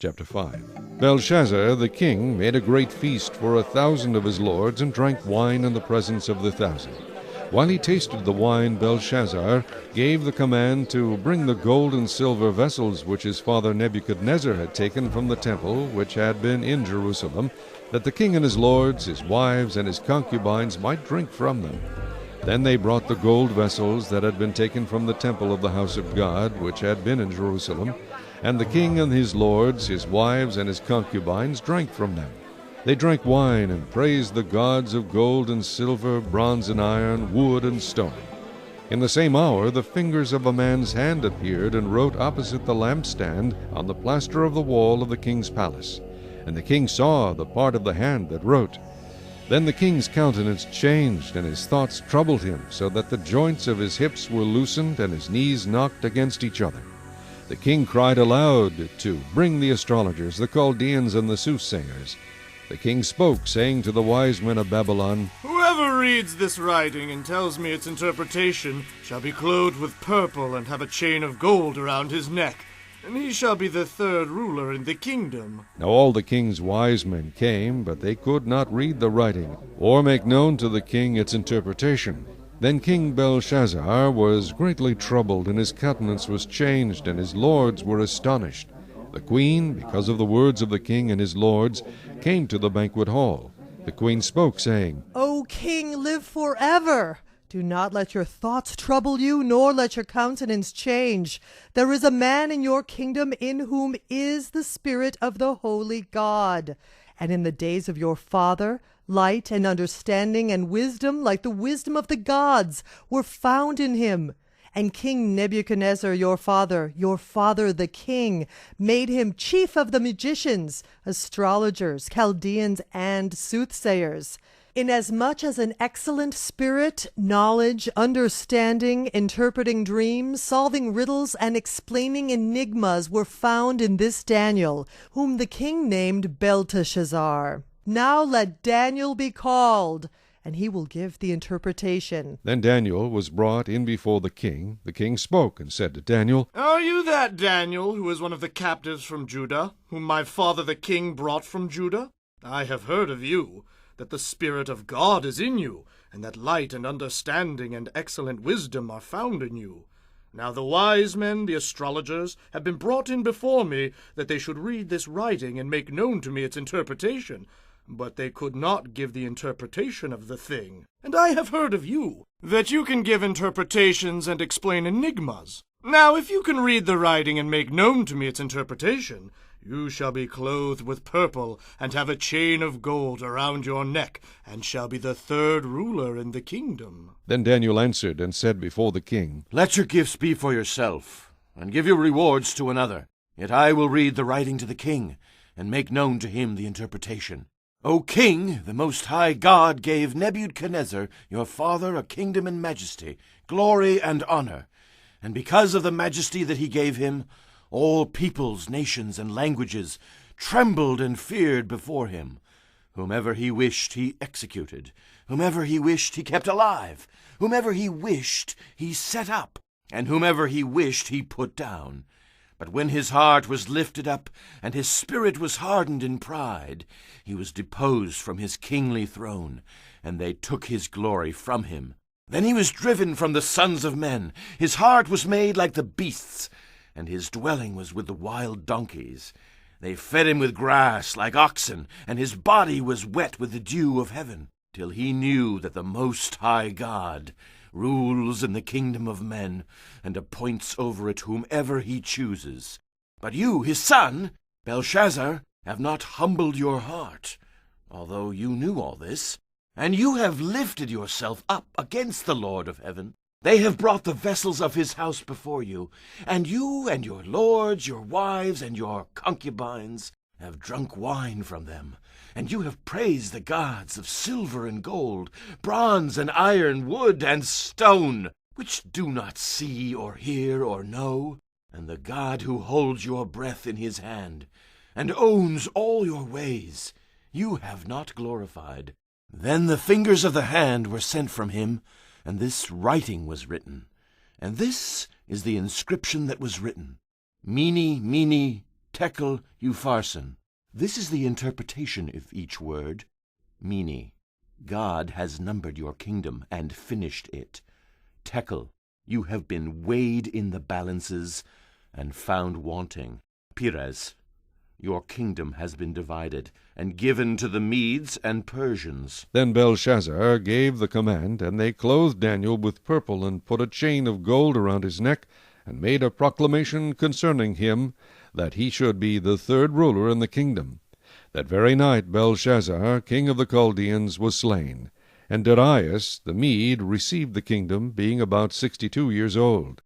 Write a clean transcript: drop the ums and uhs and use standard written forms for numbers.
Chapter 5. Belshazzar the king made a great feast for 1,000 of his lords, and drank wine in the presence of the 1,000. While he tasted the wine, Belshazzar gave the command to bring the gold and silver vessels which his father Nebuchadnezzar had taken from the temple which had been in Jerusalem, that the king and his lords, his wives, and his concubines might drink from them. Then they brought the gold vessels that had been taken from the temple of the house of God, which had been in Jerusalem, and the king and his lords, his wives, and his concubines drank from them. They drank wine and praised the gods of gold and silver, bronze and iron, wood and stone. In the same hour the fingers of a man's hand appeared and wrote opposite the lampstand on the plaster of the wall of the king's palace. And the king saw the part of the hand that wrote. Then the king's countenance changed, and his thoughts troubled him, so that the joints of his hips were loosened, and his knees knocked against each other. The king cried aloud to bring the astrologers, the Chaldeans, and the soothsayers. The king spoke, saying to the wise men of Babylon, Whoever reads this writing and tells me its interpretation shall be clothed with purple and have a chain of gold around his neck, and he shall be the third ruler in the kingdom. Now all the king's wise men came, but they could not read the writing, or make known to the king its interpretation. Then King Belshazzar was greatly troubled, and his countenance was changed, and his lords were astonished. The queen, because of the words of the king and his lords, came to the banquet hall. The queen spoke, saying, O king, live forever! Do not let your thoughts trouble you, nor let your countenance change. There is a man in your kingdom in whom is the Spirit of the holy God. And in the days of your father, light and understanding and wisdom, like the wisdom of the gods, were found in him. And King Nebuchadnezzar your father the king, made him chief of the magicians, astrologers, Chaldeans, and soothsayers. Inasmuch as an excellent spirit, knowledge, understanding, interpreting dreams, solving riddles, and explaining enigmas were found in this Daniel, whom the king named Belteshazzar. Now let Daniel be called, and he will give the interpretation. Then Daniel was brought in before the king. The king spoke and said to Daniel, Are you that Daniel who is one of the captives from Judah, whom my father the king brought from Judah? I have heard of you, that the Spirit of God is in you, and that light and understanding and excellent wisdom are found in you. Now the wise men, the astrologers, have been brought in before me, that they should read this writing and make known to me its interpretation. But they could not give the interpretation of the thing. And I have heard of you, that you can give interpretations and explain enigmas. Now if you can read the writing and make known to me its interpretation, you shall be clothed with purple, and have a chain of gold around your neck, and shall be the third ruler in the kingdom. Then Daniel answered and said before the king, Let your gifts be for yourself, and give your rewards to another. Yet I will read the writing to the king, and make known to him the interpretation. O king, the Most High God gave Nebuchadnezzar, your father, a kingdom and majesty, glory and honor. And because of the majesty that he gave him, all peoples, nations, and languages trembled and feared before him. Whomever he wished he executed, whomever he wished he kept alive, whomever he wished he set up, and whomever he wished he put down. But when his heart was lifted up, and his spirit was hardened in pride, he was deposed from his kingly throne, and they took his glory from him. Then he was driven from the sons of men, his heart was made like the beasts, and his dwelling was with the wild donkeys. They fed him with grass like oxen, and his body was wet with the dew of heaven, till he knew that the Most High God rules in the kingdom of men, and appoints over it whomever he chooses. But you, his son, Belshazzar, have not humbled your heart, although you knew all this, and you have lifted yourself up against the Lord of heaven. They have brought the vessels of his house before you, and you and your lords, your wives, and your concubines have drunk wine from them, and you have praised the gods of silver and gold, bronze and iron, wood and stone, which do not see or hear or know, and the God who holds your breath in his hand, and owns all your ways, you have not glorified. Then the fingers of the hand were sent from him, and this writing was written. And this is the inscription that was written: Mene, Mene, Tekel Upharsin. This is the interpretation of each word. Mene, God has numbered your kingdom and finished it. Tekel, you have been weighed in the balances and found wanting. Peres, your kingdom has been divided and given to the Medes and Persians. Then Belshazzar gave the command, and they clothed Daniel with purple, and put a chain of gold around his neck, and made a proclamation concerning him, that he should be the third ruler in the kingdom. That very night Belshazzar, king of the Chaldeans, was slain, and Darius the Mede received the kingdom, being about 62 years old.